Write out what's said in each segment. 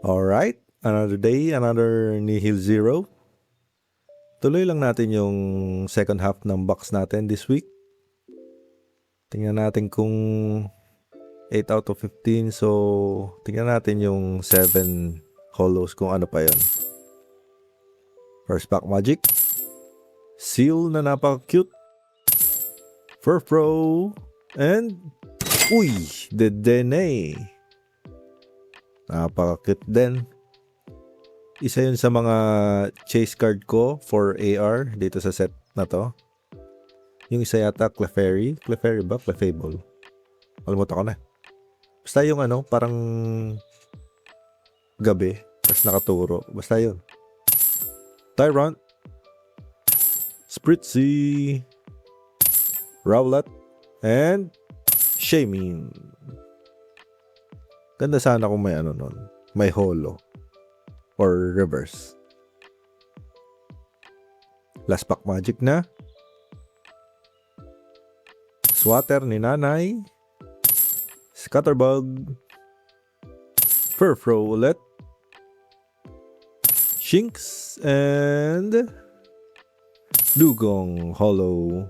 Alright, another day, another Nihil Zero. Tuloy lang natin yung second half ng box natin this week. Tingnan natin kung 8 out of 15. So, tingnan natin yung 7 hollows kung ano pa yon. First pack magic. Seal na napaka-cute. Furfro. And, uy, Dedenne. Napaka-cute din. Isa yun sa mga chase card ko for AR dito sa set na to. Yung isa yata Clefairy. Clefairy ba? Clefable. Kalimutan ko na. Basta yung ano, parang gabi. Tapos nakaturo. Basta yun. Tyrant. Spritzy. Rowlet. And Shaymin. Ganda sana kung may ano nun. May holo. Or reverse. Last pack magic na. Swatter ni Nanay. Scatterbug. Furfro ulit. Shinx. And Dugong Hollow.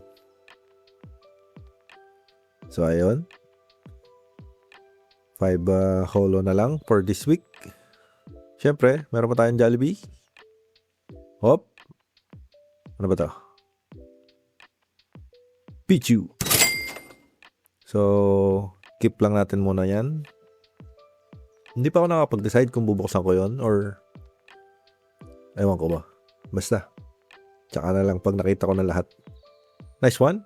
So ayun. 5 holo na lang for this week. Siyempre, meron pa tayong Jollibee. Hop. Ano ba to? Pichu. So, keep lang natin muna yan. Hindi pa ako nakapag-decide kung bubuksan ko yon or ewan ko ba. Basta. Tsaka na lang pag nakita ko na lahat. Nice one.